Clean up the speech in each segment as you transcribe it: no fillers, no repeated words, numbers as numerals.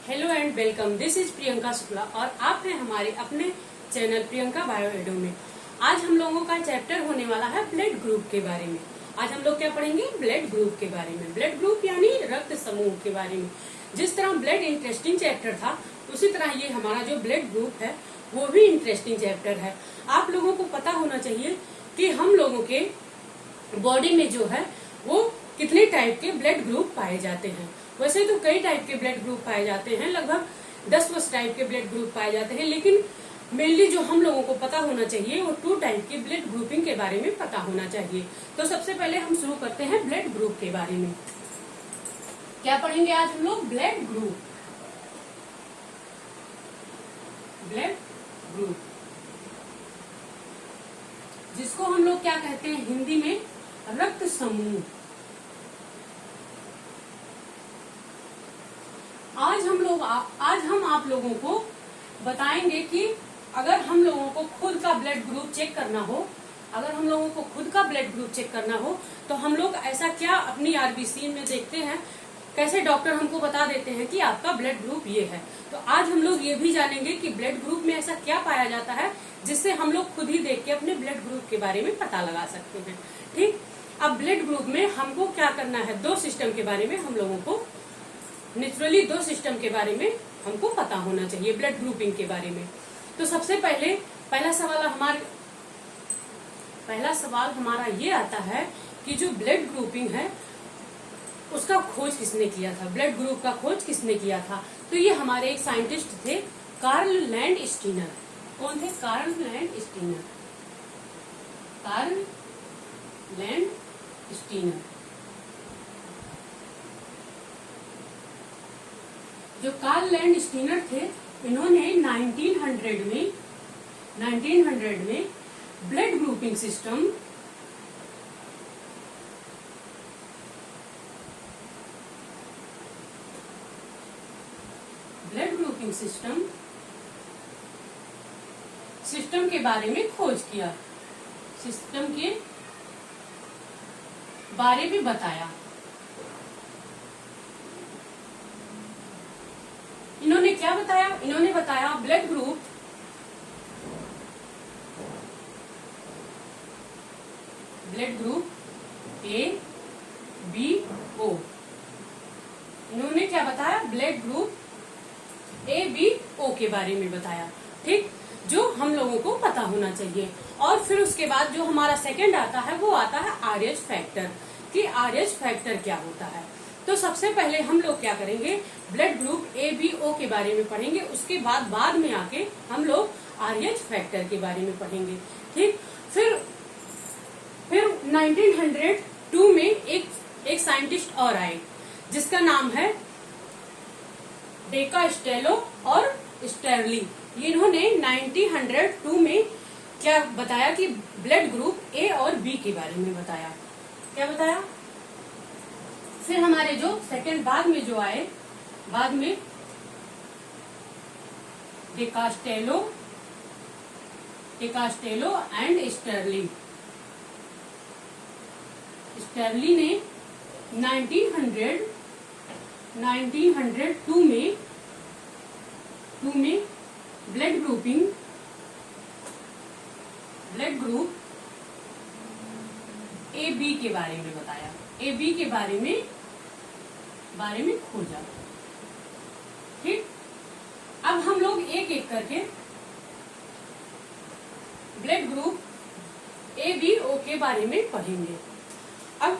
Hello and welcome, this is Priyanka Shukla और आप हैं हमारे अपने चैनल प्रियंका बायो एडो में। आज हम लोगों का चैप्टर होने वाला है ब्लड ग्रुप के बारे में। आज हम लोग क्या पढ़ेंगे? ब्लड ग्रुप के बारे में। ब्लड ग्रुप यानी रक्त समूह के बारे में। जिस तरह ब्लड इंटरेस्टिंग चैप्टर था, उसी तरह ये हमारा जो ब्लड ग्रुप है वो भी इंटरेस्टिंग चैप्टर है। आप लोगों को पता होना चाहिए कि हम लोगों के बॉडी में जो है वो कितने टाइप के ब्लड ग्रुप पाए जाते हैं। वैसे तो कई टाइप के ब्लड ग्रुप पाए जाते हैं, लगभग 10 टाइप के ब्लड ग्रुप पाए जाते हैं, लेकिन मेनली जो हम लोगों को पता होना चाहिए वो 2 टाइप की ब्लड ग्रुपिंग के बारे में पता होना चाहिए। तो सबसे पहले हम शुरू करते हैं ब्लड ग्रुप के बारे में। क्या पढ़ेंगे आज हम लोग? Blood group. ब्लड ग्रुप जिसको हम लोग क्या कहते हैं हिंदी में? रक्त समूह। आज हम आप लोगों को बताएंगे कि अगर हम लोगों को खुद का ब्लड ग्रुप चेक करना हो, तो हम लोग ऐसा क्या अपनी आरबीसी में देखते हैं, कैसे डॉक्टर हमको बता देते हैं कि आपका ब्लड ग्रुप ये है। तो आज हम लोग ये भी जानेंगे कि ब्लड ग्रुप में ऐसा क्या पाया जाता है जिससे हम लोग खुद ही देख के अपने ब्लड ग्रुप के बारे में पता लगा सकते हैं। ठीक, अब ब्लड ग्रुप में हमको क्या करना है? 2 सिस्टम के बारे में हम लोगों को नेचुरली 2 सिस्टम के बारे में हमको पता होना चाहिए ब्लड ग्रुपिंग के बारे में। तो सबसे पहला सवाल हमारा ये आता है कि जो ब्लड ग्रुपिंग है उसका खोज किसने किया था? ब्लड ग्रुप का खोज किसने किया था? तो ये हमारे एक साइंटिस्ट थे, कार्ल लैंड स्टीनर। कौन थे? Karl Landsteiner. जो कार्ल लैंड स्टीनर थे, इन्होंने 1900 में ब्लड ग्रुपिंग सिस्टम के बारे में खोज किया, सिस्टम के बारे में बताया। इन्होंने क्या बताया? इन्होंने बताया blood group A B O. इन्होंने क्या बताया? Blood group A B O के बारे में बताया। ठीक, जो हम लोगों को पता होना चाहिए। और फिर उसके बाद जो हमारा सेकंड आता है वो आता है आरएच फैक्टर, कि आरएच फैक्टर क्या होता है। तो सबसे पहले हम लोग क्या करेंगे? Blood group A B O के बारे में पढ़ेंगे, उसके बाद में आके हम लोग आरएच फैक्टर के बारे में पढ़ेंगे। ठीक, फिर 1902 में एक साइंटिस्ट और आए जिसका नाम है डेकास्टेलो और स्टेरली। इन्होंने 1902 में क्या बताया कि ब्लड ग्रुप ए और बी के बारे में बताया। क्या बताया? फिर हमारे जो सेकंड बाद में डेकास्टेलो एंड स्टेरली ने 1902 में ब्लड ग्रुप ए बी के बारे में बताया, ए बी के बारे में खोजा। ठीक, अब हम लोग एक एक करके blood group A B O के बारे में पढ़ेंगे। अब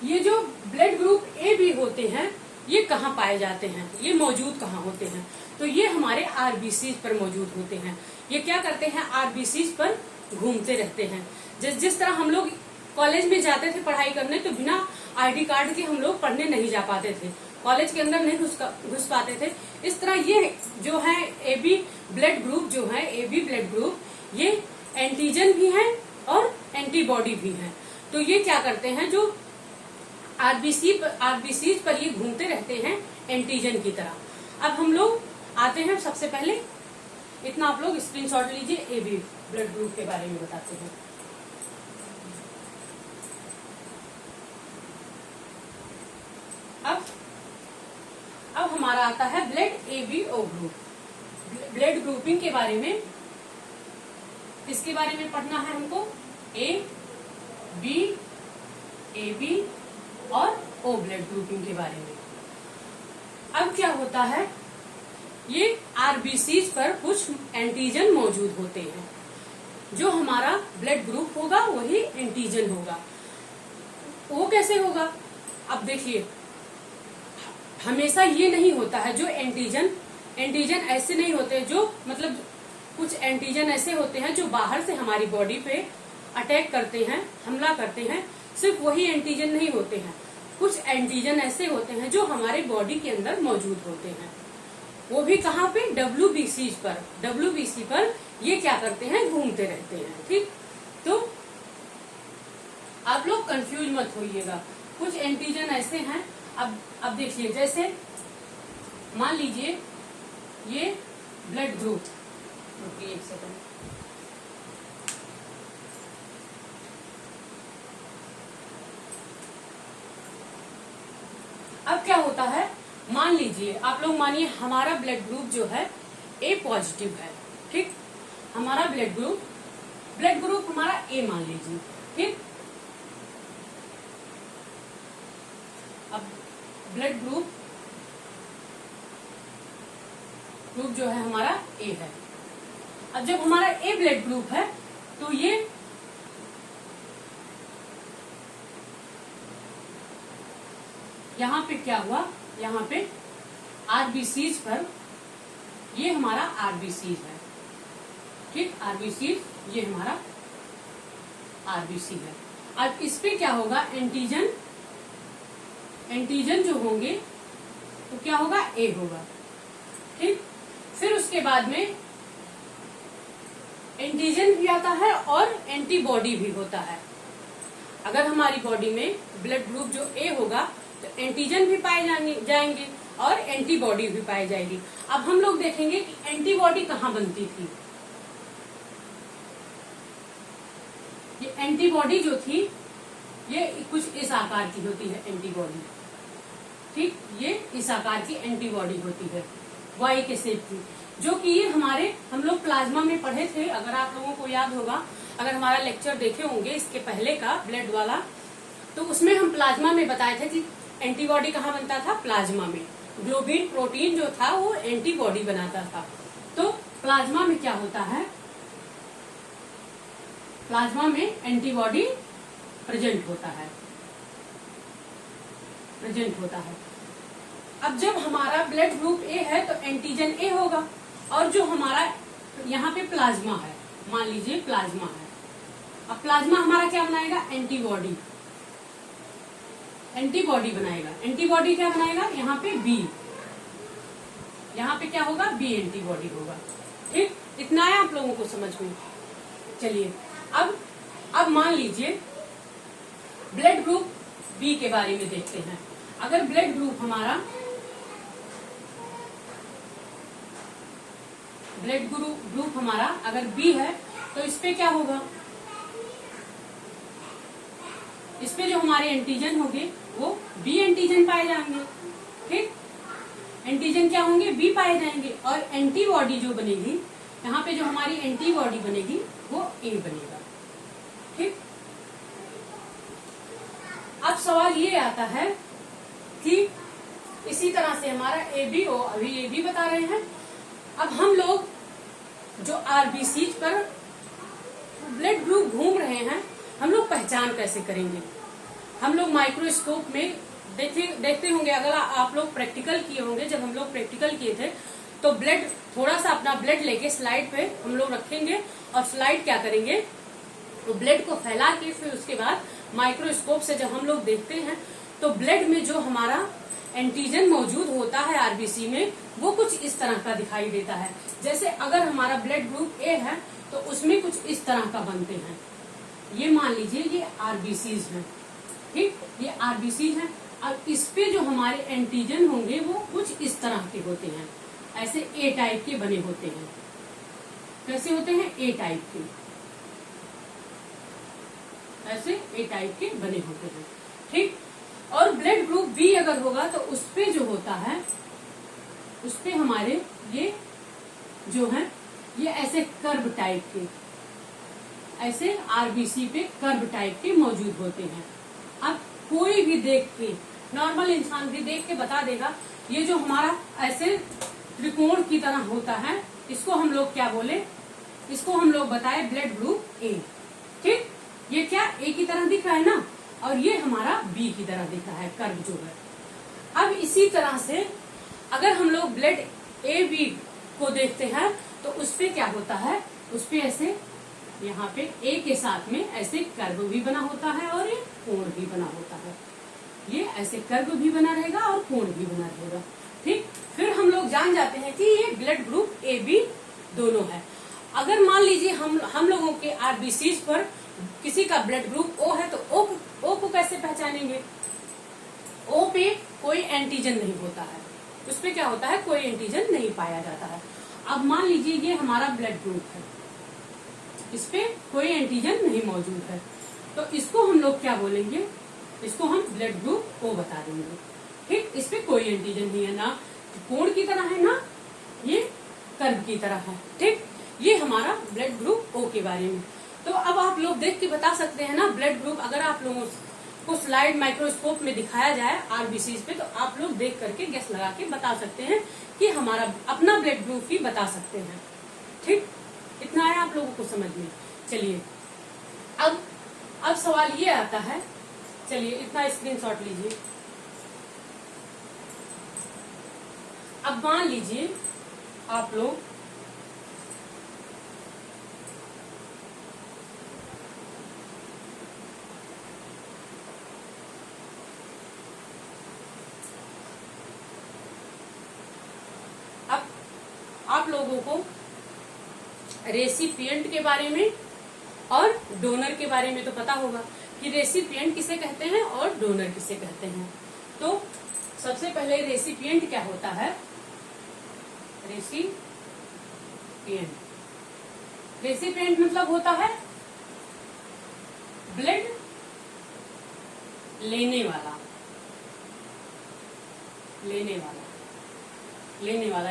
ये जो ब्लड ग्रुप ए बी होते हैं ये कहाँ पाए जाते हैं, ये मौजूद कहाँ होते हैं? तो ये हमारे आरबीसी पर मौजूद होते हैं। ये क्या करते हैं? आरबीसी पर घूमते रहते हैं। जिस तरह हम लोग कॉलेज में जाते थे पढ़ाई करने, तो बिना आईडी कार्ड के हम लोग पढ़ने नहीं जा पाते थे, कॉलेज के अंदर नहीं घुस पाते थे। इस तरह ये जो है ए बी ब्लड ग्रुप ये एंटीजन भी है और एंटीबॉडी भी है। तो ये क्या करते हैं? जो आरबीसी पर ये घूमते रहते हैं एंटीजन की तरह। अब हम लोग आते हैं, सबसे पहले इतना आप लोग स्क्रीनशॉट लीजिए, ए बी ब्लड ग्रुप के बारे में बताते हैं। अब हमारा आता है blood A B O group. Blood grouping के बारे में, किसके बारे में पढ़ना है हमको? ए बी और ओ ब्लड ग्रुपिंग के बारे में। अब क्या होता है, ये आरबीसीज पर कुछ एंटीजन मौजूद होते हैं। जो हमारा ब्लड ग्रुप होगा वही एंटीजन होगा। वो कैसे होगा? अब देखिए, हमेशा ये नहीं होता है जो एंटीजन ऐसे नहीं होते, जो मतलब कुछ एंटीजन ऐसे होते हैं जो बाहर से हमारी बॉडी पे अटैक करते हैं, हमला करते हैं। सिर्फ वही एंटीजन नहीं होते हैं, कुछ एंटीजन ऐसे होते हैं जो हमारे बॉडी के अंदर मौजूद होते हैं। वो भी कहाँ पे? WBC पर। WBC पर ये क्या करते हैं? घूमते रहते हैं। ठीक, तो आप लोग कंफ्यूज मत होइएगा। कुछ एंटीजन ऐसे हैं, अब देखिए, जैसे मान लीजिए ये ब्लड ग्रुप, रुकिए एक सेकंड, अब क्या होता है, मान लीजिए आप लोग, मानिए हमारा ब्लड ग्रुप जो है ए पॉजिटिव है। ठीक, हमारा ब्लड ग्रुप हमारा ए मान लीजिए। ठीक, अब ब्लड ग्रुप जो है हमारा ए है। अब जब हमारा ए ब्लड ग्रुप है तो ये यहाँ पे क्या हुआ, यहाँ पे आरबीसीज पर, ये हमारा आरबीसीज है। ठीक, आरबीसीज ये हमारा आरबीसी है। अब इस पे क्या होगा, एंटीजन जो होंगे तो क्या होगा, ए होगा। ठीक, फिर उसके बाद में एंटीजन भी आता है और एंटीबॉडी भी होता है। अगर हमारी बॉडी में ब्लड ग्रुप जो ए होगा तो एंटीजन भी पाए जाएंगे और एंटीबॉडी भी पाई जाएगी। अब हम लोग देखेंगे कि एंटीबॉडी कहाँ बनती थी। ये एंटीबॉडी जो थी ये कुछ इस आकार की होती है एंटीबॉडी। ठीक, ये इस आकार की एंटीबॉडी होती है, वाई के शेप की, जो कि ये हम लोग प्लाज्मा में पढ़े थे। अगर आप लोगों को याद होगा, अगर हमारा लेक्चर देखे होंगे इसके पहले का ब्लड वाला, तो उसमें हम प्लाज्मा में बताए थे कि एंटीबॉडी कहाँ बनता था, प्लाज्मा में। ग्लोबिन प्रोटीन जो था वो एंटीबॉडी बनाता था। तो प्लाज्मा में क्या होता है, प्लाज्मा में एंटीबॉडी प्रेजेंट होता है। अब जब हमारा ब्लड ग्रुप ए है तो एंटीजन ए होगा, और जो हमारा यहाँ पे प्लाज्मा है, मान लीजिए प्लाज्मा है, अब प्लाज्मा हमारा क्या बनाएगा, एंटीबॉडी बनाएगा। एंटीबॉडी क्या बनाएगा, यहाँ पे बी, यहाँ पे क्या होगा, बी एंटीबॉडी होगा। ठीक, इतना है आप लोगों को समझ में। चलिए अब मान लीजिए ब्लड ग्रुप बी के बारे में देखते हैं। अगर ब्लड ग्रुप हमारा अगर बी है तो इस पे क्या होगा, इस पे जो हमारे एंटीजन होंगे वो बी एंटीजन पाए जाएंगे। ठीक, एंटीजन क्या होंगे, बी पाए जाएंगे, और एंटीबॉडी जो बनेगी, यहाँ पे जो हमारी एंटीबॉडी बनेगी वो ए बनेगा। ठीक, अब सवाल ये आता है कि इसी तरह से हमारा ए बी ओ, अभी ए बी बता रहे हैं। अब हम लोग जो आरबीसी पर ब्लड ग्रुप घूम रहे हैं, हम लोग पहचान कैसे करेंगे? हम लोग माइक्रोस्कोप में देखते होंगे, अगर आप लोग प्रैक्टिकल किए होंगे, जब हम लोग प्रैक्टिकल किए थे तो ब्लड, थोड़ा सा अपना ब्लड लेके स्लाइड पे हम लोग रखेंगे और स्लाइड क्या करेंगे, तो ब्लड को फैला के फिर उसके बाद माइक्रोस्कोप से जब हम लोग देखते हैं तो ब्लड में जो हमारा एंटीजन मौजूद होता है आरबीसी में, वो कुछ इस तरह का दिखाई देता है। जैसे अगर हमारा ब्लड ग्रुप ए है तो उसमें कुछ इस तरह का बनते हैं। ये मान लीजिए ये आरबीसीज हैं। ठीक, ये आरबीसीज हैं। अब इस पे जो हमारे एंटीजन होंगे वो कुछ इस तरह के होते हैं, ऐसे ए टाइप के बने होते हैं। कैसे होते हैं, ए टाइप के, ऐसे ए टाइप के बने होते हैं। ठीक, और ब्लड ग्रुप बी अगर होगा तो उस पे जो होता है उस पे हमारे ये जो है ये ऐसे कर्व टाइप के, ऐसे आरबीसी पे कर्व टाइप के मौजूद होते हैं। अब कोई भी देख के, नॉर्मल इंसान भी देख के बता देगा ये जो हमारा ऐसे त्रिकोण की तरह होता है, इसको हम लोग क्या बोले, इसको हम लोग बताए ब्लड ग्रुप ए। ठीक, ये क्या ए की तरह दिख रहा है ना, और ये हमारा बी की तरह दिख रहा है कर्व जो है। अब इसी तरह से अगर हम लोग ब्लड ए बी को देखते हैं तो उस पे क्या होता है, उस पे ऐसे यहाँ पे ए के साथ में ऐसे कर्व भी बना होता है और ये कोण भी बना होता है। ये ऐसे कर्व भी बना रहेगा और कोण भी बना रहेगा। ठीक, फिर हम लोग जान जाते हैं कि ये ब्लड ग्रुप ए बी दोनों है। अगर मान लीजिए हम लोगों के आरबीसीज पर किसी का ब्लड ग्रुप ओ है तो ओ को कैसे पहचानेंगे? ओ पे कोई एंटीजन नहीं होता है, उस पे क्या होता है, कोई एंटीजन नहीं पाया जाता है। अब मान लीजिए ये हमारा ब्लड ग्रुप है, इस पे कोई एंटीजन नहीं मौजूद है, तो इसको हम लोग क्या बोलेंगे, इसको हम ब्लड ग्रुप ओ बता देंगे। ठीक, इस पे कोई एंटीजन नहीं है, ना कोण की तरह है ना ये कर्व की तरह है। ठीक, ये हमारा ब्लड ग्रुप ओ के बारे में। तो अब आप लोग देख के बता सकते हैं ना ब्लड ग्रुप, अगर आप लोगों को स्लाइड माइक्रोस्कोप में दिखाया जाए आरबीसीज पे, तो आप लोग देख करके गैस लगा के बता सकते हैं कि हमारा अपना ब्लड ग्रुप ही बता सकते हैं। ठीक, इतना है आप लोगों को समझ में। चलिए अब सवाल ये आता है, चलिए इतना स्क्रीनशॉट लीजिए। अब मान लीजिए आप लोग आप लोगों को रेसिपिएंट के बारे में और डोनर के बारे में तो पता होगा कि रेसिपिएंट किसे कहते हैं और डोनर किसे कहते हैं। तो सबसे पहले रेसिपिएंट क्या होता है, रेसिपिएंट मतलब होता है ब्लड लेने वाला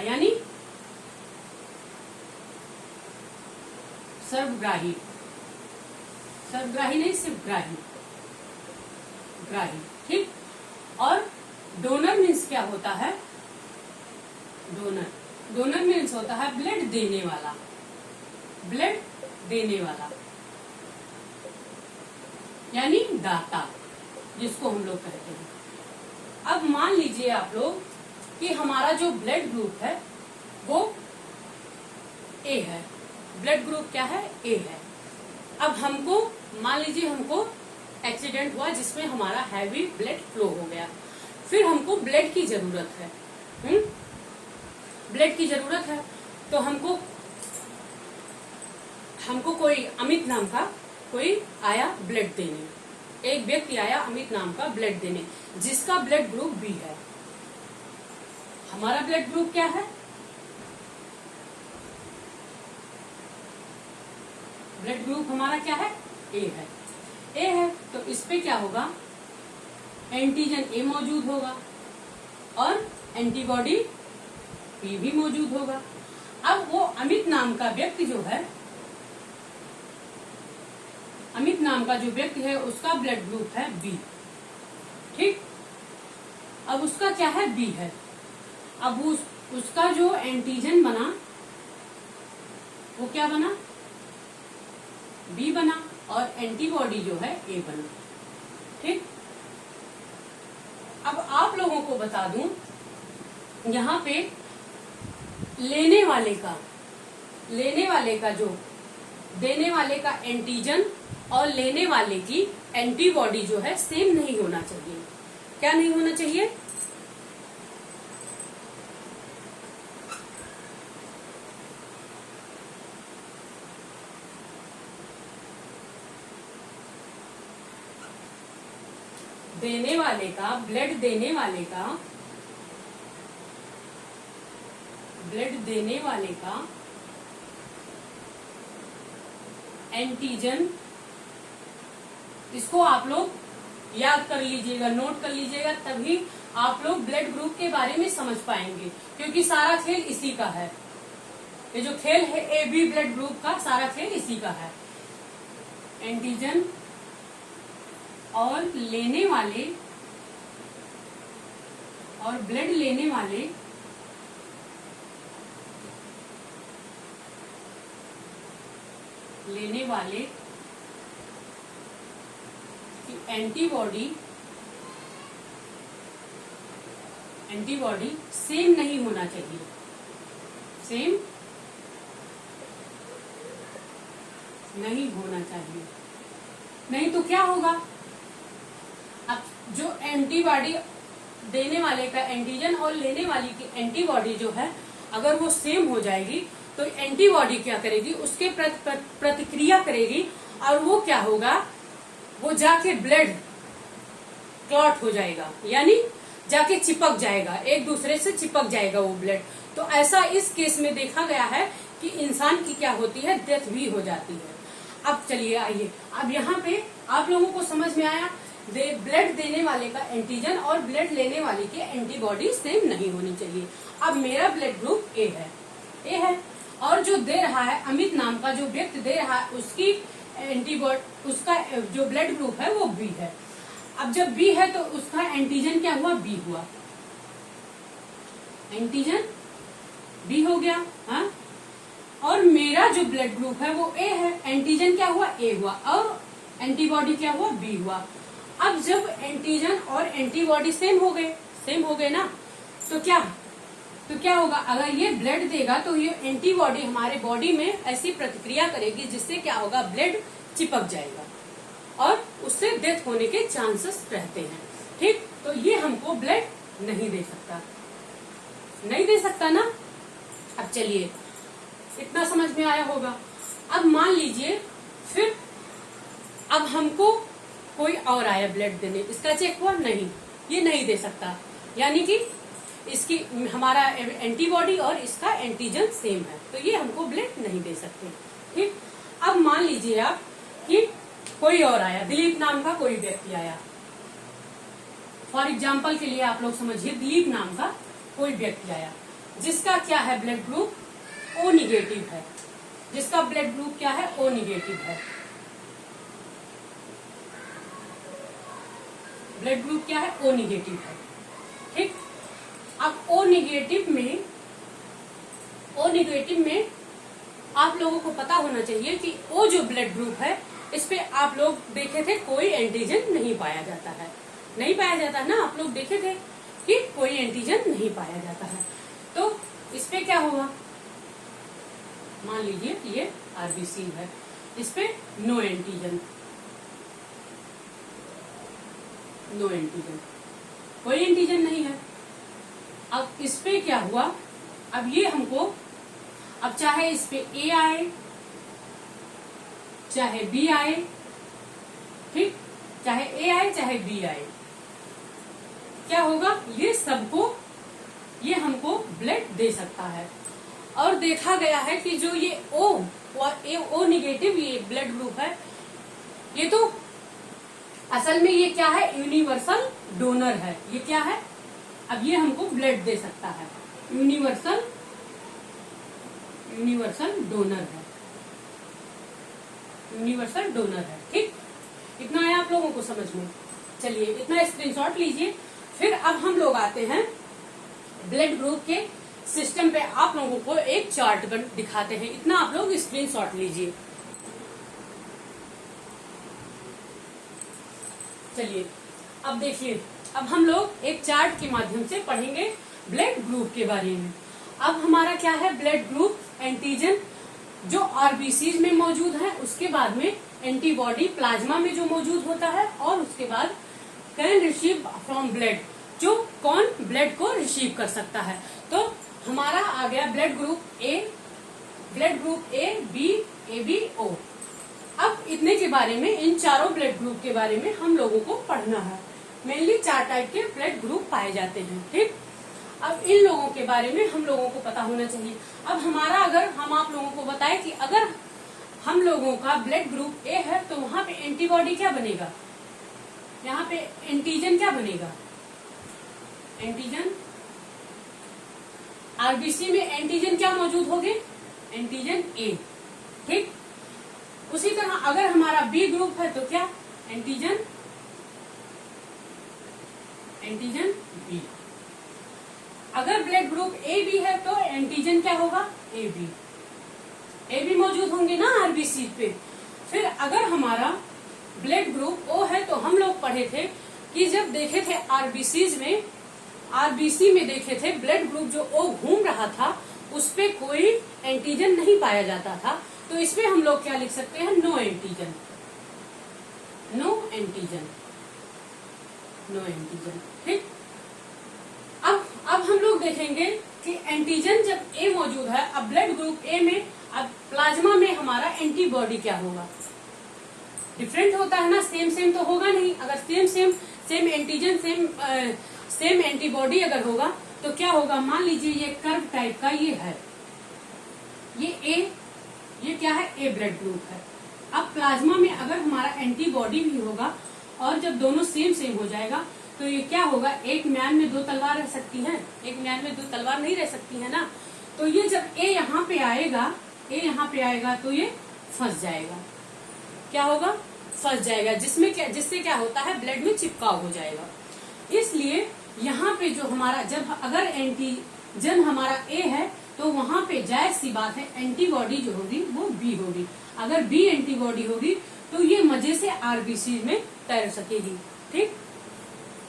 यानी सर्वग्राही नहीं, सिर्फ ग्राही। ठीक, और डोनर मीन्स क्या होता है, डोनर मीन्स होता है ब्लड देने वाला यानी दाता, जिसको हम लोग कहते हैं। अब मान लीजिए आप लोग कि हमारा जो ब्लड ग्रुप है वो ए है, ब्लड ग्रुप क्या है, ए है। अब हमको मान लीजिए हमको एक्सीडेंट हुआ जिसमें हमारा हैवी ब्लड फ्लो हो गया, फिर हमको ब्लड की जरूरत है, ब्लड की जरूरत है, तो हमको कोई अमित नाम का कोई आया ब्लड देने, एक व्यक्ति आया अमित नाम का ब्लड देने, जिसका ब्लड ग्रुप बी है। हमारा ब्लड ग्रुप क्या है, ब्लड ग्रुप हमारा क्या है, ए है। तो इस पे क्या होगा, एंटीजन ए मौजूद होगा और एंटीबॉडी बी भी मौजूद होगा। अब वो अमित नाम का व्यक्ति जो है, अमित नाम का जो व्यक्ति है उसका ब्लड ग्रुप है बी। ठीक, अब उसका क्या है, बी है। अब उसका जो एंटीजन बना वो क्या बना, बी बना, और एंटीबॉडी जो है ए बना। ठीक, अब आप लोगों को बता दूं, यहाँ पे लेने वाले का जो देने वाले का एंटीजन और लेने वाले की एंटीबॉडी जो है सेम नहीं होना चाहिए। क्या नहीं होना चाहिए, देने वाले का ब्लड देने वाले का एंटीजन, इसको आप लोग याद कर लीजिएगा, नोट कर लीजिएगा, तभी आप लोग ब्लड ग्रुप के बारे में समझ पाएंगे, क्योंकि सारा खेल इसी का है। ये जो खेल है ए बी ब्लड ग्रुप का, सारा खेल इसी का है। एंटीजन और लेने वाले और ब्लड लेने वाले की एंटीबॉडी सेम नहीं होना चाहिए। सेम नहीं होना चाहिए, नहीं तो क्या होगा? अब जो एंटीबॉडी देने वाले का एंटीजन और लेने वाली की एंटीबॉडी जो है, अगर वो सेम हो जाएगी तो एंटीबॉडी क्या करेगी? उसके प्रतिक्रिया करेगी, और वो क्या होगा? वो जाके ब्लड क्लॉट हो जाएगा, यानी जाके चिपक जाएगा, एक दूसरे से चिपक जाएगा वो ब्लड। तो ऐसा इस केस में देखा गया है कि इंसान की क्या होती है? डेथ भी हो जाती है। अब चलिए आइए, अब यहाँ पे आप लोगों को समझ में आया, ब्लड देने वाले का एंटीजन और ब्लड लेने वाले की एंटीबॉडी सेम नहीं होनी चाहिए। अब मेरा ब्लड ग्रुप ए है, और जो दे रहा है अमित नाम का जो व्यक्ति दे रहा है, उसकी एंटीबॉडी, उसका जो ब्लड ग्रुप है वो बी है। अब जब बी है तो उसका एंटीजन क्या हुआ? बी हुआ, एंटीजन बी हो गया। हाँ, और मेरा जो ब्लड ग्रुप है वो ए है, एंटीजन क्या हुआ? ए हुआ, और एंटीबॉडी क्या हुआ? बी हुआ। अब जब एंटीजन और एंटीबॉडी सेम हो गए ना, तो क्या होगा? अगर ये ब्लड देगा तो ये एंटीबॉडी हमारे बॉडी में ऐसी प्रतिक्रिया करेगी जिससे क्या होगा? ब्लड चिपक जाएगा और उससे डेथ होने के चांसेस रहते हैं। ठीक, तो ये हमको ब्लड नहीं दे सकता ना। अब चलिए, इतना समझ में आया होगा। अब मान लीजिए फिर अब हमको कोई और आया ब्लड देने, इसका चेक हुआ? नहीं, ये नहीं दे सकता, यानी कि इसकी हमारा एंटीबॉडी और इसका एंटीजन सेम है, तो ये हमको ब्लड नहीं दे सकते। ठीक, अब मान लीजिए आप कि कोई और आया, दिलीप नाम का कोई व्यक्ति आया, फॉर एग्जाम्पल के लिए आप लोग समझिए, दिलीप नाम का कोई व्यक्ति आया जिसका क्या है? ब्लड ग्रुप ओ निगेटिव है। जिसका ब्लड ग्रुप क्या है? ओ निगेटिव है। ब्लड ग्रुप क्या है? ओ निगेटिव है। ठीक, अब ओ निगेटिव में आप लोगों को पता होना चाहिए कि ओ जो ब्लड ग्रुप है, इस पे आप लोग देखे थे कोई एंटीजन नहीं पाया जाता है। नहीं पाया जाता ना, आप लोग देखे थे कि कोई एंटीजन नहीं पाया जाता है। तो इस पे क्या होगा? मान लीजिए ये आरबीसी है, इस पे नो एंटीजन, कोई एंटीजन नहीं है। अब इस पे क्या हुआ? अब ये हमको, अब चाहे इस पे ए आए चाहे बी आए, ठीक, चाहे ए आए चाहे बी आए, क्या होगा? ये हमको ब्लड दे सकता है। और देखा गया है कि जो ये ओ निगेटिव ये ब्लड ग्रुप है, ये तो असल में ये क्या है? यूनिवर्सल डोनर है। ये क्या है? अब ये हमको ब्लड दे सकता है, यूनिवर्सल डोनर है। ठीक, इतना आया आप लोगों को समझ में? चलिए, इतना स्क्रीनशॉट लीजिए। फिर अब हम लोग आते हैं ब्लड ग्रुप के सिस्टम पे, आप लोगों को एक चार्ट दिखाते हैं। इतना आप लोग स्क्रीनशॉट लीजिए। चलिए, अब देखिए, अब हम लोग एक चार्ट के माध्यम से पढ़ेंगे ब्लड ग्रुप के बारे में। अब हमारा क्या है? ब्लड ग्रुप, एंटीजन जो आरबीसीज में मौजूद है, उसके बाद में एंटीबॉडी प्लाज्मा में जो मौजूद होता है, और उसके बाद कैन रिसीव फ्रॉम ब्लड, जो कौन ब्लड को रिसीव कर सकता है। तो हमारा आ गया blood group A B, A B, O. अब इतने के बारे में, इन चारों ब्लड ग्रुप के बारे में हम लोगों को पढ़ना है। मेनली 4 टाइप के ब्लड ग्रुप पाए जाते हैं। ठीक, अब इन लोगों के बारे में हम लोगों को पता होना चाहिए। अब हमारा, अगर हम आप लोगों को बताएं कि अगर हम लोगों का ब्लड ग्रुप ए है, तो वहां पे एंटीबॉडी क्या बनेगा? यहाँ पे एंटीजन क्या बनेगा? एंटीजन, आरबीसी में एंटीजन क्या मौजूद होंगे, एंटीजन ए, ठीक। उसी तरह अगर हमारा बी ग्रुप है तो क्या, एंटीजन, एंटीजन बी। अगर ब्लड ग्रुप ए बी है तो एंटीजन क्या होगा, ए बी मौजूद होंगे ना आरबीसी पे। फिर अगर हमारा ब्लड ग्रुप ओ है तो हम लोग पढ़े थे कि जब देखे थे आरबीसी में देखे थे ब्लड ग्रुप जो ओ घूम रहा था उस पे कोई एंटीजन नहीं पाया जाता था, तो इसमें हम लोग क्या लिख सकते हैं, no antigen, no antigen, no antigen, ठीक। अब हम लोग देखेंगे कि एंटीजन जब ए मौजूद है, अब ब्लड ग्रुप ए में, अब प्लाज्मा में हमारा एंटीबॉडी क्या होगा, डिफरेंट होता है ना, सेम तो होगा नहीं। अगर सेम एंटीजन सेम एंटीबॉडी अगर होगा तो क्या होगा, मान लीजिए ये कर्व टाइप का ये है, ये क्या है, ए ब्लड ग्रुप है। अब प्लाज्मा में अगर हमारा एंटीबॉडी भी होगा और जब दोनों सेम हो जाएगा तो ये क्या होगा, एक म्यान में दो तलवार रह सकती है, एक म्यान में दो तलवार नहीं रह सकती है ना। तो ये जब ए यहाँ पे आएगा तो ये फंस जाएगा, क्या होगा, फंस जाएगा, जिससे क्या होता है, ब्लड में चिपकाव हो जाएगा। इसलिए यहाँ पे जो हमारा अगर एंटीजन हमारा ए है तो वहां पे जायज सी बात है एंटीबॉडी जो होगी वो बी होगी। अगर बी एंटीबॉडी होगी तो ये मजे से आरबीसी में तैर सकेगी, ठीक,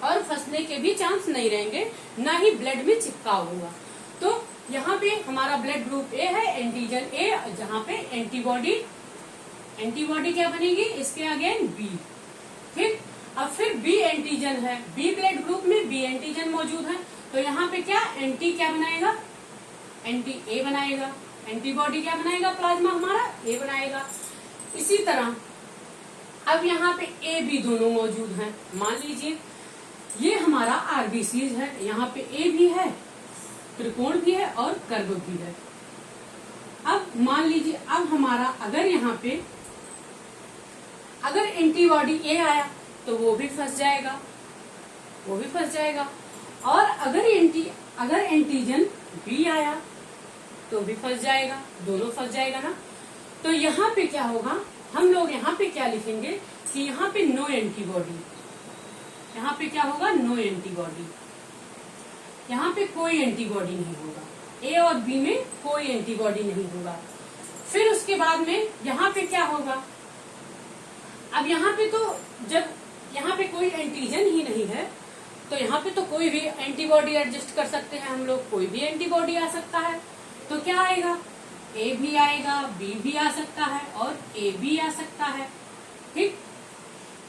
और फंसने के भी चांस नहीं रहेंगे, ना ही ब्लड में चिपकाव होगा। तो यहाँ पे हमारा ब्लड ग्रुप ए है, एंटीजन ए, जहाँ पे एंटीबॉडी क्या बनेगी, इसके अगेन बी, ठीक। अब फिर बी एंटीजन है, बी ब्लड ग्रुप में बी एंटीजन मौजूद है, तो यहाँ पे क्या क्या बनाएगा, एंटी ए बनाएगा, एंटीबॉडी क्या बनाएगा, प्लाज्मा हमारा ए बनाएगा। इसी तरह अब यहाँ पे ए बी दोनों मौजूद हैं। मान लीजिए ये हमारा आरबीसी है, यहाँ पे ए भी है, त्रिकोण भी है और कर्व भी है। अब मान लीजिए अब हमारा अगर यहाँ पे अगर एंटीबॉडी ए आया तो वो भी फंस जाएगा, और अगर एंटीजन बी आया तो भी फंस जाएगा, दोनों फंस जाएगा ना। तो यहाँ पे क्या होगा, हम लोग यहाँ पे क्या लिखेंगे कि यहाँ पे नो एंटीबॉडी, यहाँ पे क्या होगा, नो एंटीबॉडी, यहाँ पे कोई एंटीबॉडी नहीं होगा, ए और बी में कोई एंटीबॉडी नहीं होगा। फिर उसके बाद में यहाँ पे क्या होगा, अब यहाँ पे तो जब यहाँ पे कोई एंटीजन ही नहीं है तो यहाँ पे तो कोई भी एंटीबॉडी एडजस्ट कर सकते हैं हम लोग, कोई भी एंटीबॉडी आ सकता है। तो क्या आएगा, ए भी आएगा, बी भी आ सकता है और ए भी आ सकता है, ठीक,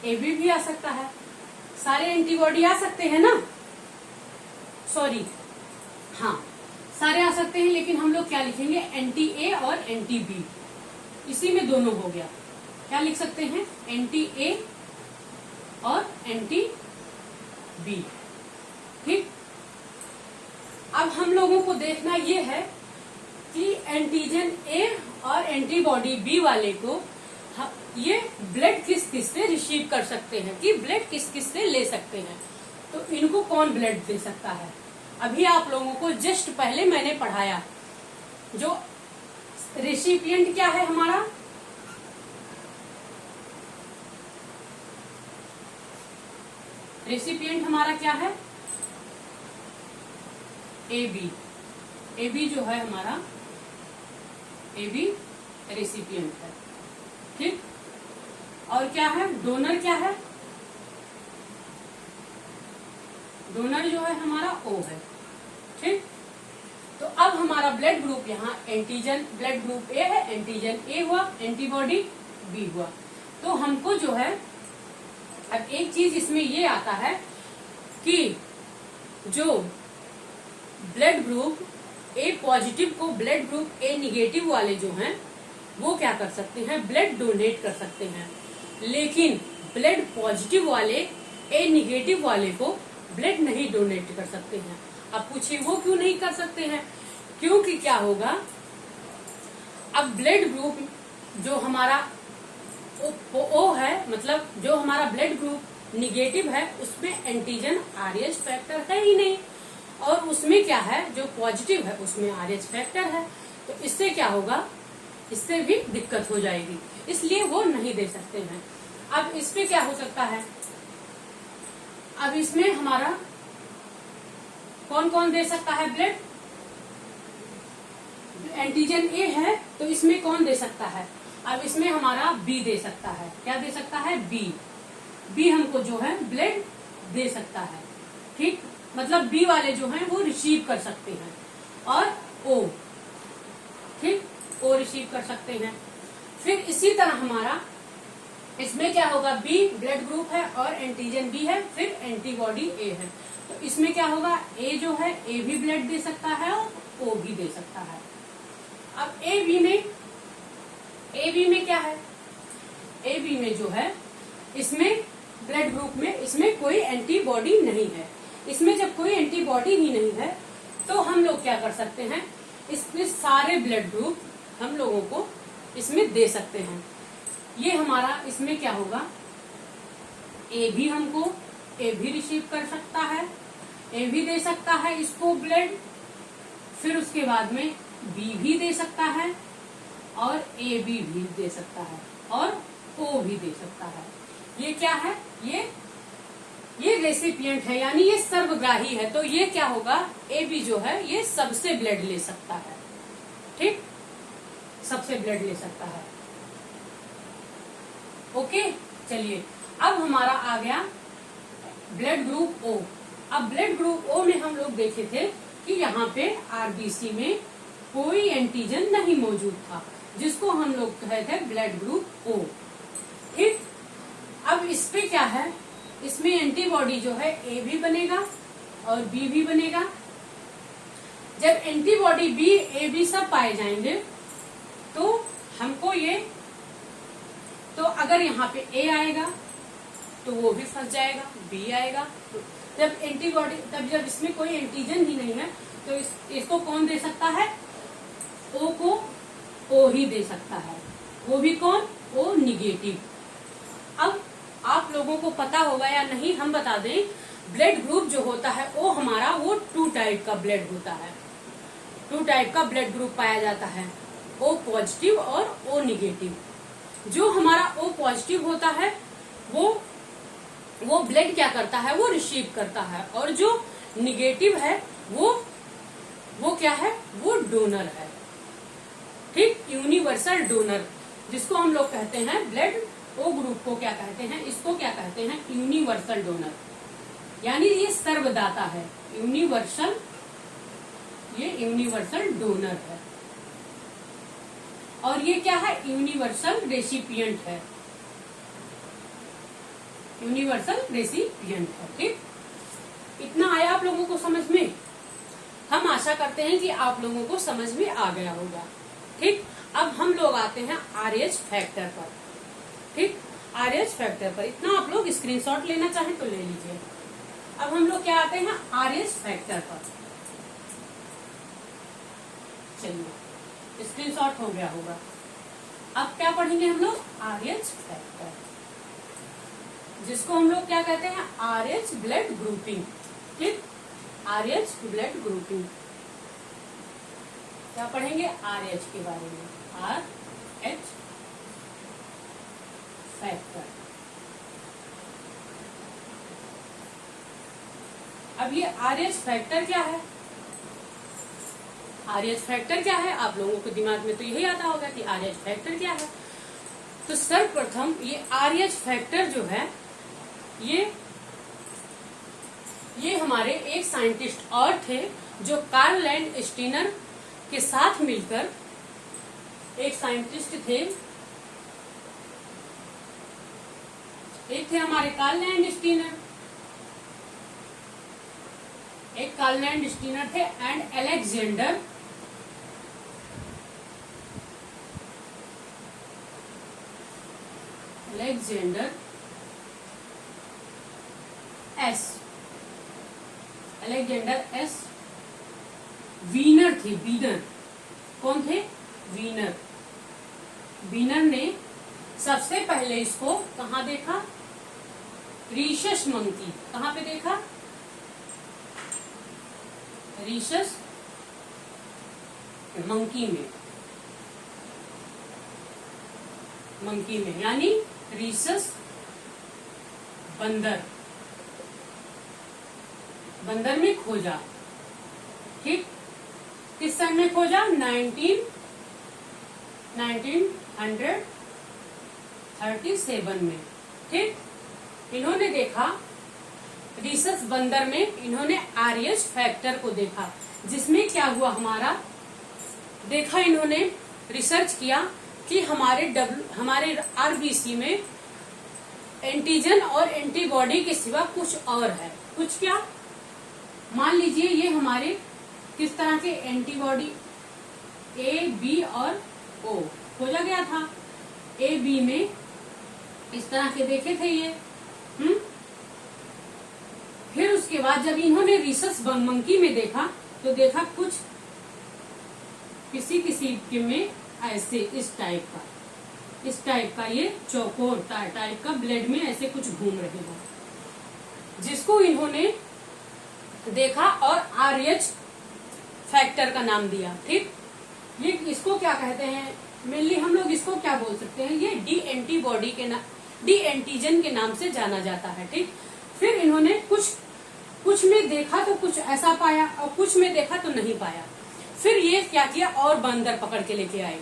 ए बी भी आ सकता है, सारे एंटीबॉडी आ सकते हैं ना, सॉरी हाँ सारे आ सकते हैं, लेकिन हम लोग क्या लिखेंगे, एंटी ए और एंटी बी, इसी में दोनों हो गया। क्या लिख सकते हैं, एंटी ए और एंटी बी, ठीक। अब हम लोगों को देखना ये है कि एंटीजन ए और एंटीबॉडी बी वाले को ये ब्लड किस से रिसीव कर सकते हैं, कि ब्लड किस से ले सकते हैं, तो इनको कौन ब्लड दे सकता है। अभी आप लोगों को जस्ट पहले मैंने पढ़ाया, जो रेसिपिएंट क्या है हमारा, रेसिपिएंट हमारा क्या है, ए बी जो है हमारा, ए बी रेसिपिएंट है, ठीक। और क्या है, डोनर क्या है, डोनर जो है हमारा ओ है, ठीक। तो अब हमारा ब्लड ग्रुप यहाँ एंटीजन ब्लड ग्रुप ए है, एंटीजन ए हुआ, एंटीबॉडी बी हुआ। तो हमको जो है अब एक चीज इसमें ये आता है कि जो ब्लड ग्रुप ए पॉजिटिव को ब्लड ग्रुप ए निगेटिव वाले जो हैं वो क्या कर सकते हैं, ब्लड डोनेट कर सकते हैं, लेकिन ब्लड पॉजिटिव वाले ए निगेटिव वाले को ब्लड नहीं डोनेट कर सकते हैं। अब पूछिए वो क्यों नहीं कर सकते हैं, क्योंकि क्या होगा, अब ब्लड ग्रुप जो हमारा ओ है, मतलब जो हमारा ब्लड ग्रुप निगेटिव है उसमें एंटीजन RH फैक्टर है ही नहीं, और उसमें क्या है जो पॉजिटिव है उसमें RH फैक्टर है। तो इससे क्या होगा, इससे भी दिक्कत हो जाएगी, इसलिए वो नहीं दे सकते हैं। अब इस पे क्या हो सकता है, अब इसमें हमारा कौन कौन दे सकता है ब्लड, एंटीजन A है तो इसमें कौन दे सकता है, अब इसमें हमारा B दे सकता है। क्या दे सकता है, B हमको जो है ब्लड दे सकता है। ठीक, मतलब B वाले जो हैं वो रिसीव कर सकते हैं, और O, ठीक, O रिसीव कर सकते हैं। फिर इसी तरह हमारा इसमें क्या होगा, B ब्लड ग्रुप है और एंटीजन B है, फिर एंटीबॉडी A है। तो इसमें क्या होगा, A जो है A भी ब्लड दे सकता है और O भी दे सकता है। अब ए बी में क्या है, ए बी में जो है इसमें ब्लड ग्रुप में इसमें कोई एंटीबॉडी नहीं है। इसमें जब कोई एंटीबॉडी ही नहीं है तो हम लोग क्या कर सकते हैं, इसमें सारे ब्लड ग्रुप हम लोगों को इसमें दे सकते हैं। ये हमारा इसमें क्या होगा, ए भी रिसीव कर सकता है, ए भी दे सकता है इसको ब्लड, फिर उसके बाद में बी भी दे सकता है और ए बी भी दे सकता है और ओ भी दे सकता है। ये क्या है, ये रेसिपिएंट है, यानी ये सर्वग्राही है। तो ये क्या होगा, ए बी जो है ये सबसे ब्लड ले सकता है। ठीक, सबसे ब्लड ले सकता है। ओके, चलिए अब हमारा आ गया ब्लड ग्रुप ओ। अब ब्लड ग्रुप ओ में हम लोग देखे थे कि यहाँ पे आरबीसी में कोई एंटीजन नहीं मौजूद था, जिसको हम लोग कहे थे ब्लड ग्रुप ओ। ठीक, अब इस पे क्या है, इसमें एंटीबॉडी जो है ए भी बनेगा और बी भी बनेगा। जब एंटीबॉडी बी ए बी सब पाए जाएंगे तो हमको ये, तो अगर यहाँ पे ए आएगा तो वो भी फंस जाएगा, बी आएगा। तो जब एंटीबॉडी, तब जब इसमें कोई एंटीजन ही नहीं है तो इसको कौन दे सकता है, ओ को ओ ही दे सकता है, वो भी कौन, ओ निगेटिव। अब आप लोगों को पता होगा या नहीं, हम बता दें, ब्लड ग्रुप जो होता है ओ हमारा वो 2 टाइप का ब्लड होता है। 2 टाइप का ब्लड ग्रुप पाया जाता है, ओ पॉजिटिव और ओ निगेटिव। जो हमारा ओ पॉजिटिव होता है वो ब्लड क्या करता है, वो रिसीव करता है, और जो निगेटिव है वो क्या है, वो डोनर है। ठीक, यूनिवर्सल डोनर, जिसको हम लोग कहते हैं ब्लड ओ ग्रुप को क्या कहते हैं, इसको क्या कहते हैं, यूनिवर्सल डोनर, यानी ये सर्वदाता है। यूनिवर्सल, ये यूनिवर्सल डोनर है, और ये क्या है, यूनिवर्सल रेसिपिएंट है, यूनिवर्सल रेसिपिएंट है। ठीक, इतना आया आप लोगों को समझ में? हम आशा करते हैं कि आप लोगों को समझ में आ गया होगा। ठीक, अब हम लोग आते हैं RH फैक्टर पर। ठीक, RH फैक्टर पर इतना आप लोग स्क्रीनशॉट लेना चाहें तो ले लीजिए। अब हम लोग क्या आते हैं, RH फैक्टर पर। चलिए, स्क्रीनशॉट हो गया होगा। अब क्या पढ़ेंगे हम लोग, RH फैक्टर, जिसको हम लोग क्या कहते हैं, RH ब्लड ग्रुपिंग। ठीक, RH ब्लड ग्रुपिंग क्या पढ़ेंगे, RH के बारे में, RH फैक्टर। अब ये RH फैक्टर क्या है, RH फैक्टर क्या है, आप लोगों को दिमाग में तो यही आता होगा कि RH फैक्टर क्या है। तो सर्वप्रथम ये RH फैक्टर जो है, ये हमारे एक साइंटिस्ट और थे जो कार्ल लैंडस्टीनर के साथ मिलकर, एक साइंटिस्ट थे, एक थे हमारे कार्ल लैंडस्टीनर, एक कार्ल लैंडस्टीनर थे and Alexander Alexander S Wiener थे। वीनर कौन थे, वीनर ने सबसे पहले इसको कहाँ देखा, रीशस मंकी, कहाँ पे देखा? रीशस मंकी में, मंकी में यानी रीशस बंदर, बंदर में खोजा। ठीक, किस सन में खोजा? 1937 में। ठीक, इन्होंने देखा रीशस बंदर में, इन्होंने RH फैक्टर को देखा, जिसमें क्या हुआ हमारा, देखा इन्होंने, रिसर्च किया कि हमारे RBC में एंटीजन और एंटीबॉडी के सिवा कुछ और है। कुछ क्या? मान लीजिए ये हमारे किस तरह के एंटीबॉडी A, B और O खोजा गया था। A, B में इस तरह के देखे थे ये। फिर उसके बाद जब इन्होंने रीशस मंकी में देखा तो देखा कुछ किसी में ऐसे इस टाइप का ये चौकोर टाइप का ब्लड में ऐसे कुछ घूम रहे हो, जिसको इन्होंने देखा और RH फैक्टर का नाम दिया। ठीक, ये इसको क्या कहते हैं? मेनली हम लोग इसको क्या बोल सकते हैं? ये डी एंटीजन के नाम से जाना जाता है। ठीक, फिर इन्होंने कुछ में देखा तो कुछ ऐसा पाया और कुछ में देखा तो नहीं पाया। फिर ये क्या किया, और बंदर पकड़ के लेके आए।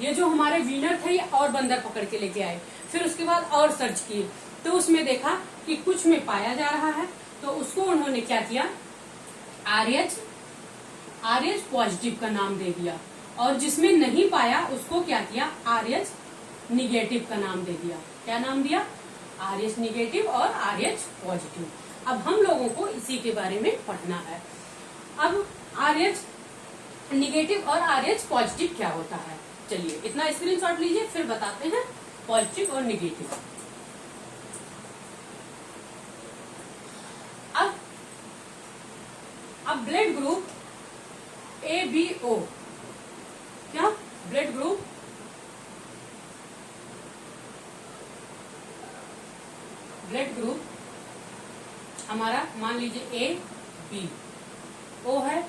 ये जो हमारे विनर थे ये और बंदर पकड़ के लेके आए। फिर उसके बाद और सर्च किए तो उसमें देखा कि कुछ में पाया जा रहा है, तो उसको उन्होंने क्या किया, RH पॉजिटिव का नाम दे दिया, और जिसमें नहीं पाया उसको क्या किया, RH निगेटिव का नाम दे दिया। क्या नाम दिया? RH निगेटिव और RH पॉजिटिव। अब हम लोगों को इसी के बारे में पढ़ना है। अब RH निगेटिव और RH पॉजिटिव क्या होता है? चलिए इतना स्क्रीनशॉट लीजिए, फिर बताते हैं पॉजिटिव और निगेटिव। अब ब्लड ग्रुप ABO, क्या ब्लड ग्रुप हमारा मान लीजिए ABO है।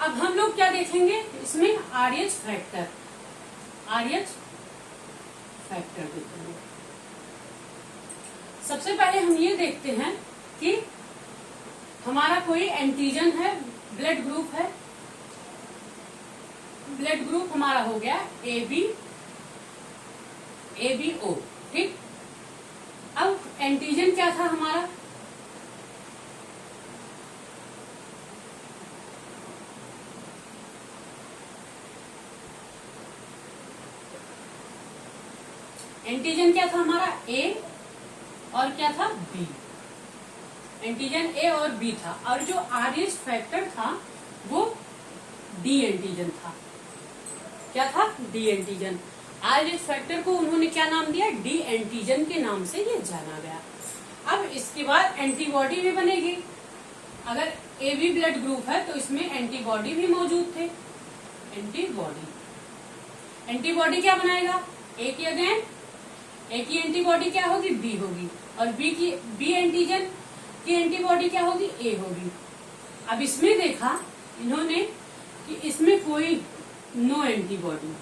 अब हम लोग क्या देखेंगे इसमें? RH फैक्टर देखेंगे। सबसे पहले हम ये देखते हैं कि हमारा कोई एंटीजन है, ब्लड ग्रुप है। ब्लड ग्रुप हमारा हो गया ABO। ठीक, अब एंटीजन क्या था हमारा? एंटीजन क्या था हमारा? A और क्या था? B। एंटीजन A और B था, और जो RH फैक्टर था वो D एंटीजन था। क्या था? D antigen. RH फैक्टर को उन्होंने क्या नाम दिया? D एंटीजन के नाम से ये जाना गया। अब इसके बाद एंटीबॉडी भी बनेगी। अगर AB ब्लड ग्रुप है तो इसमें एंटीबॉडी भी मौजूद थे। एंटीबॉडी क्या बनाएगा? A की अगेन A की एंटीबॉडी क्या होगी? B होगी, और B एंटीजन की एंटीबॉडी क्या होगी? A होगी। अब इसमें देखा इन्होंने कि इसमें कोई नो एंटीबॉडी।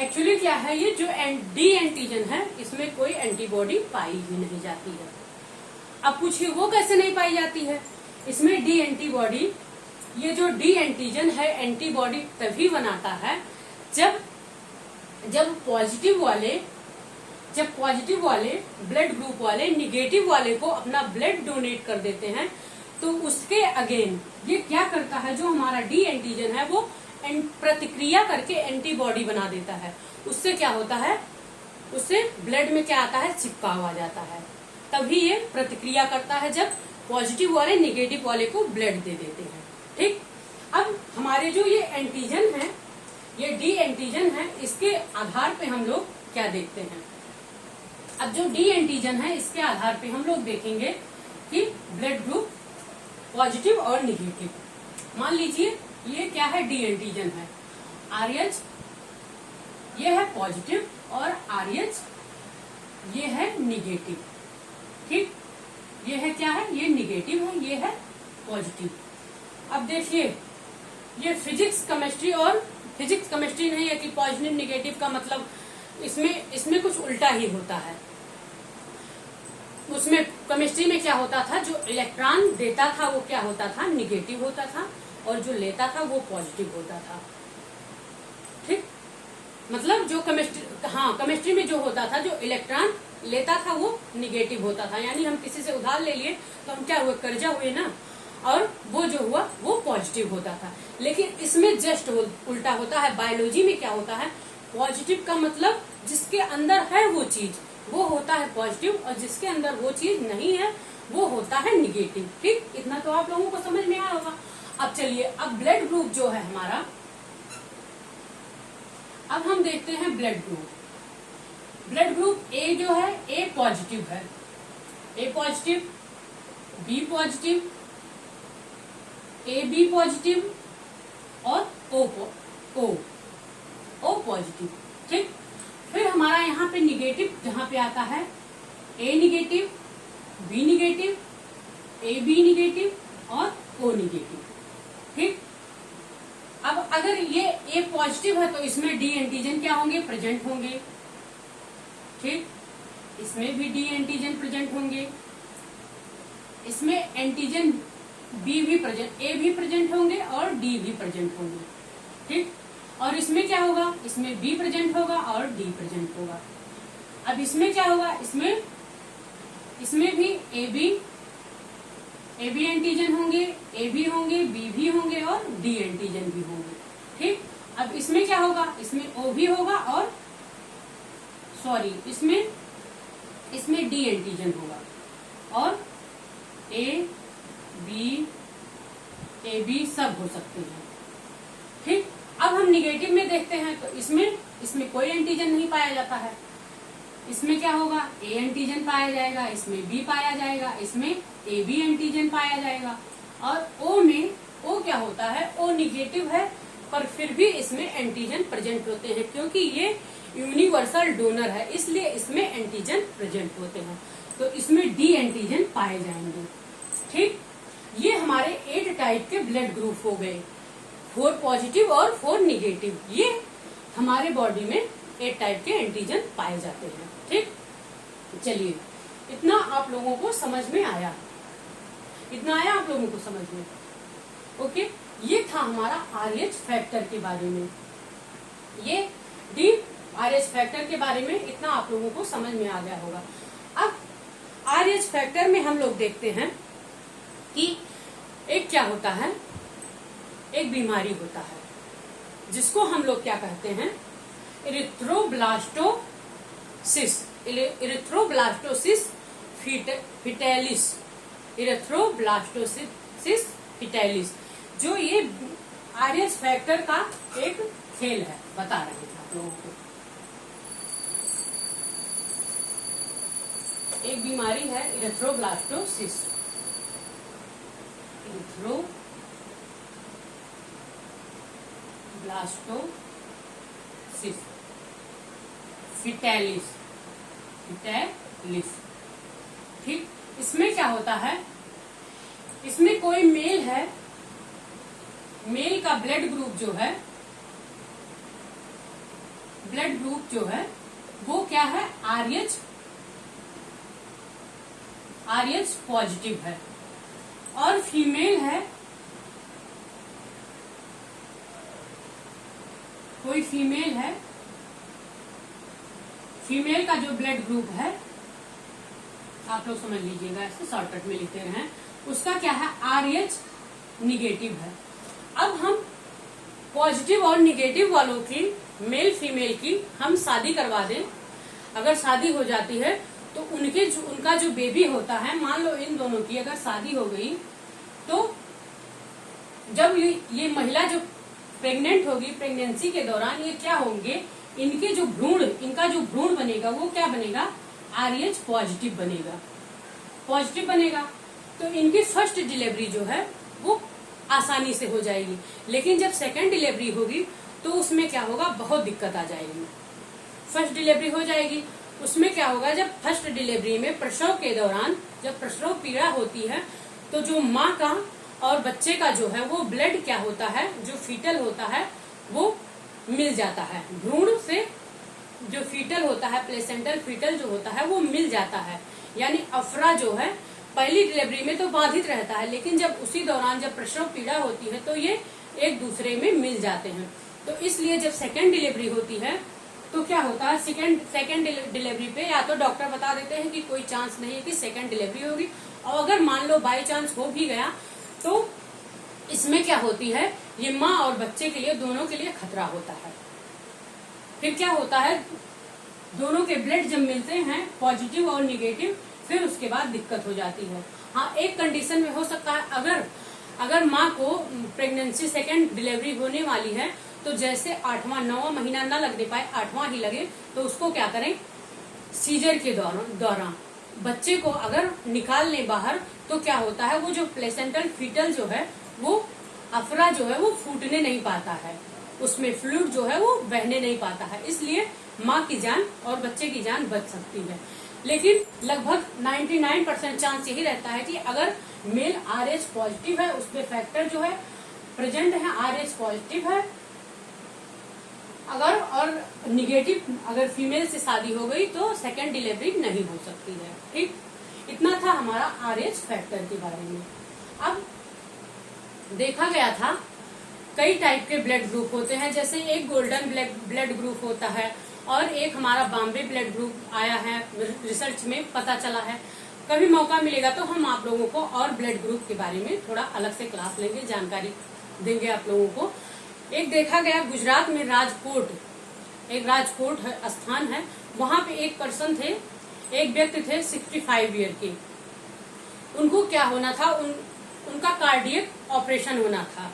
एक्चुअली क्या है, ये जो D एंटीजन है इसमें कोई एंटीबॉडी पाई ही नहीं जाती है। अब पूछिए वो कैसे नहीं पाई जाती है? इसमें D एंटीबॉडी, ये जो D एंटीजन है एंटीबॉडी तभी बनाता है जब पॉजिटिव वाले ब्लड ग्रुप वाले निगेटिव वाले को अपना ब्लड डोनेट कर देते हैं, तो उसके अगेन ये क्या करता है, जो हमारा D एंटीजन है वो प्रतिक्रिया करके एंटीबॉडी बना देता है। उससे क्या होता है, उससे ब्लड में क्या आता है, चिपकाव आ जाता है। तभी ये प्रतिक्रिया करता है जब पॉजिटिव वाले निगेटिव वाले को ब्लड दे देते हैं। ठीक, अब हमारे जो ये एंटीजन है, ये D एंटीजन है, इसके आधार पे हम लोग क्या देखते हैं। अब जो D एंटीजन है इसके आधार पे हम लोग देखेंगे कि ब्लड ग्रुप पॉजिटिव और निगेटिव। मान लीजिए ये क्या है, D एंटीजन है, RH, ये है पॉजिटिव और RH ये है निगेटिव। ठीक, ये है क्या है, ये निगेटिव है, ये है पॉजिटिव। अब देखिए ये फिजिक्स केमिस्ट्री नहीं है कि पॉजिटिव निगेटिव का मतलब इसमें कुछ उल्टा ही होता है। उसमें केमिस्ट्री में क्या होता था, जो इलेक्ट्रॉन देता था वो क्या होता था, निगेटिव होता था, और जो लेता था वो पॉजिटिव होता था। ठीक, मतलब जो केमिस्ट्री में जो होता था, जो इलेक्ट्रॉन लेता था वो निगेटिव होता था। यानी हम किसी से उधार ले लिए तो हम क्या हुए, कर्जा हुए ना, और वो जो हुआ वो पॉजिटिव होता था। लेकिन इसमें जस्ट उल्टा होता है। बायोलॉजी में क्या होता है, पॉजिटिव का मतलब जिसके अंदर है वो चीज वो होता है पॉजिटिव, और जिसके अंदर वो चीज नहीं है वो होता है निगेटिव। ठीक, इतना तो आप लोगों को समझ में आया होगा। अब चलिए, अब ब्लड ग्रुप जो है हमारा, अब हम देखते हैं blood group. Blood group A जो है, ए पॉजिटिव है, A positive, B positive, A B positive और ओ पॉजिटिव। ठीक, फिर हमारा यहाँ पे निगेटिव जहाँ पे आता है, A negative, B negative, A B negative और ओ निगेटिव। ठीक, अब अगर ये ए पॉजिटिव है तो इसमें डी एंटीजन क्या होंगे, प्रेजेंट होंगे। ठीक, इसमें भी डी एंटीजन प्रेजेंट होंगे, इसमें एंटीजन बी भी प्रेजेंट, ए भी प्रेजेंट होंगे और डी भी प्रेजेंट होंगे। ठीक, और इसमें क्या होगा, इसमें बी प्रेजेंट होगा और डी प्रेजेंट होगा। अब इसमें क्या होगा, इसमें भी ए बी एंटीजन होंगे, ए भी होंगे, बी भी होंगे और डी एंटीजन भी होंगे। ठीक, अब इसमें क्या होगा, इसमें ओ भी होगा और इसमें डी एंटीजन होगा और ए बी सब हो सकते हैं। ठीक, अब हम निगेटिव में देखते हैं तो इसमें कोई एंटीजन नहीं पाया जाता है। इसमें क्या होगा, ए एंटीजन पाया जाएगा, इसमें बी पाया जाएगा, इसमें ए बी एंटीजन पाया जाएगा, और ओ क्या होता है, ओ निगेटिव है पर फिर भी इसमें एंटीजन प्रेजेंट होते हैं, क्योंकि ये यूनिवर्सल डोनर है इसलिए इसमें एंटीजन प्रेजेंट होते हैं, तो इसमें डी एंटीजन पाए जाएंगे। ठीक, ये हमारे 8 टाइप के ब्लड ग्रुप हो गए, 4 पॉजिटिव और 4 निगेटिव। ये हमारे बॉडी में 8 टाइप के एंटीजन पाए जाते हैं। ठीक, चलिए, इतना आप लोगों को समझ में आया, इतना आया आप लोगों को समझ में। ओके, ये था हमारा RH फैक्टर के बारे में, ये RH फैक्टर के बारे में इतना आप लोगों को समझ में आ गया होगा। अब RH फैक्टर में हम लोग देखते हैं कि एक क्या होता है, एक बीमारी होता है जिसको हम लोग क्या कहते हैं, इरिथ्रोब्लास्टोसिस फिटैलिस, जो ये RH फैक्टर का एक खेल है, बता रहे हैं आप लोगों को। एक बीमारी है इरिथ्रोब्लास्टोसिस फिटैलिस। ठीक, इसमें क्या होता है, इसमें कोई मेल है, मेल का ब्लड ग्रुप जो है वो क्या है, RH पॉजिटिव है, और फीमेल है, कोई फीमेल है, फीमेल का जो ब्लड ग्रुप है आप लोग समझ लीजिएगा, ऐसे शॉर्टकट में लिखते रहे, उसका क्या है, RH निगेटिव है। अब हम पॉजिटिव और निगेटिव वालों की, मेल फीमेल की हम शादी करवा दें, अगर शादी हो जाती है तो उनका जो बेबी होता है, मान लो इन दोनों की अगर शादी हो गई तो जब ये महिला जो प्रेग्नेंट होगी, प्रेगनेंसी के दौरान ये क्या होंगे, इनका जो भ्रूण बनेगा वो क्या बनेगा, RH पॉजिटिव बनेगा। तो इनकी फर्स्ट डिलीवरी जो है वो आसानी से हो जाएगी, लेकिन जब सेकंड डिलीवरी होगी तो उसमें क्या होगा, बहुत दिक्कत आ जाएगी। फर्स्ट डिलीवरी हो जाएगी। उसमें क्या होगा, जब फर्स्ट डिलीवरी में प्रसव के दौरान जब प्रसव पीड़ा होती है तो जो माँ का और बच्चे का जो है वो ब्लड क्या होता है, जो फीटल होता है वो मिल जाता है। भ्रूण से जो फीटल होता है, प्लेसेंटल फीटल जो होता है वो मिल जाता है। यानी अफरा जो है पहली डिलीवरी में तो बाधित रहता है, लेकिन जब उसी दौरान जब प्रसव पीड़ा होती है तो ये एक दूसरे में मिल जाते हैं। तो इसलिए जब सेकेंड डिलीवरी होती है तो क्या होता है, सेकेंड डिलीवरी पे या तो डॉक्टर बता देते हैं कि कोई चांस नहीं है कि सेकेंड डिलीवरी होगी, और अगर मान लो बाई चांस हो भी गया तो इसमें क्या होती है, ये माँ और बच्चे के लिए दोनों के लिए खतरा होता है। फिर क्या होता है, दोनों के ब्लड जब मिलते हैं पॉजिटिव और निगेटिव, फिर उसके बाद दिक्कत हो जाती है। हाँ, एक कंडीशन में हो सकता है, अगर माँ को प्रेगनेंसी सेकेंड डिलीवरी होने वाली है तो जैसे 8वां 9वां महीना न लगने पाए, 8वां ही लगे, तो उसको क्या करें, सीजर के दौरान बच्चे को अगर निकाल लें बाहर तो क्या होता है, वो जो प्लेसेंटल फीटल जो है वो अफरा जो है वो फूटने नहीं पाता है, उसमें फ्लूइड जो है वो बहने नहीं पाता है, इसलिए माँ की जान और बच्चे की जान बच सकती है। लेकिन लगभग 99% चांस यही रहता है कि अगर मेल RH पॉजिटिव है, उसमें फैक्टर जो है प्रेजेंट है, RH पॉजिटिव है, अगर और निगेटिव अगर फीमेल से शादी हो गई तो सेकेंड डिलीवरी नहीं हो सकती है। ठीक, इतना था हमारा RH फैक्टर के बारे में। अब देखा गया था कई टाइप के ब्लड ग्रुप होते हैं, जैसे एक गोल्डन ब्लड ग्रुप होता है और एक हमारा बॉम्बे ब्लड ग्रुप आया है, रिसर्च में पता चला है। कभी मौका मिलेगा तो हम आप लोगों को और ब्लड ग्रुप के बारे में थोड़ा अलग से क्लास लेंगे, जानकारी देंगे आप लोगों को। एक देखा गया गुजरात में एक राजकोट स्थान है, वहां पे एक पर्सन थे, एक व्यक्ति थे 65 ईयर के। उनको क्या होना था, उनका कार्डियक ऑपरेशन होना था,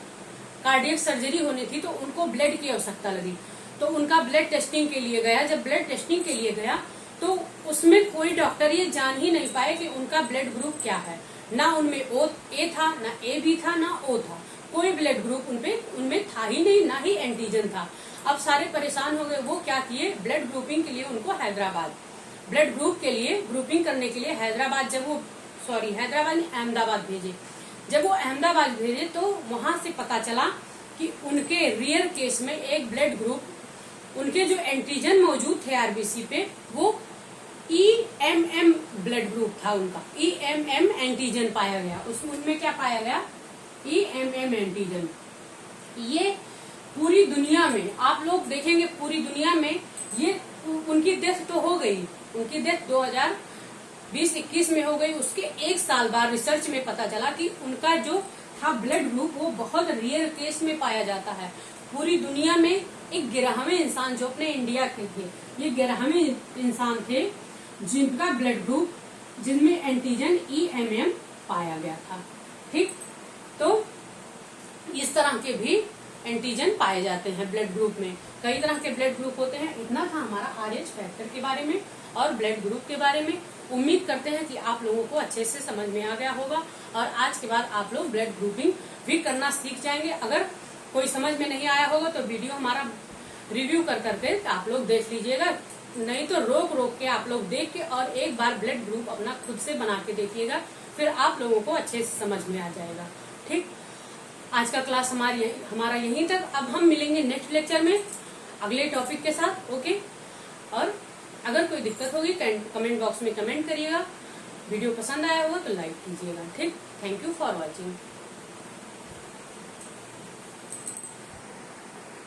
कार्डियक सर्जरी होनी थी, तो उनको ब्लड की आवश्यकता लगी। तो उनका ब्लड टेस्टिंग के लिए गया। जब ब्लड टेस्टिंग के लिए गया तो उसमें कोई डॉक्टर ये जान ही नहीं पाए कि उनका ब्लड ग्रुप क्या है। ना उनमें ए था, ना AB था, ना O था, कोई ब्लड ग्रुप उनमें था ही नहीं, ना ही एंटीजन था। अब सारे परेशान हो गए। वो क्या किए, ब्लड ग्रुपिंग के लिए उनको हैदराबाद, ब्लड ग्रुप के लिए ग्रुपिंग करने के लिए हैदराबाद अहमदाबाद भेजे। जब वो अहमदाबाद भेजे तो वहां से पता चला कि उनके रियर केस में एक ब्लड ग्रुप, उनके जो एंटीजन मौजूद थे RBC पे वो EMM ब्लड ग्रुप था उनका, EMM एंटीजन पाया गया। उनमें क्या पाया गया, EMM एंटीजन। ये पूरी दुनिया में आप लोग देखेंगे, पूरी दुनिया में ये उनकी डेथ तो हो गई, उनकी डेथ 2020-21 में हो गई। उसके एक साल बाद रिसर्च में पता चला कि उनका जो था ब्लड ग्रुप वो बहुत रेयर केस में पाया जाता है। पूरी दुनिया में एक 11वें इंसान जो अपने इंडिया के थे, ये 11वें इंसान थे जिनका ब्लड ग्रुप जिनमें एंटीजन EMM पाया गया था। ठीक, तो इस तरह के भी एंटीजन पाए जाते हैं ब्लड ग्रुप में। कई तरह के ब्लड ग्रुप होते हैं। इतना था हमारा RH फैक्टर के बारे में और ब्लड ग्रुप के बारे में। उम्मीद करते हैं कि आप लोगों को अच्छे से समझ में आ गया होगा और आज के बाद आप लोग ब्लड ग्रुपिंग भी करना सीख जाएंगे। अगर कोई समझ में नहीं आया होगा तो वीडियो हमारा रिव्यू करके आप लोग देख लीजिएगा, नहीं तो रोक के आप लोग देख के और एक बार ब्लड ग्रुप अपना खुद से बना के देखिएगा, फिर आप लोगों को अच्छे से समझ में आ जाएगा। ठीक, आज का क्लास हमारा यहीं तक। अब हम मिलेंगे नेक्स्ट लेक्चर में अगले टॉपिक के साथ। ओके, और अगर कोई दिक्कत होगी कमेंट बॉक्स में कमेंट करिएगा। वीडियो पसंद आया होगा तो लाइक कीजिएगा। ठीक, थैंक यू फॉर वॉचिंग।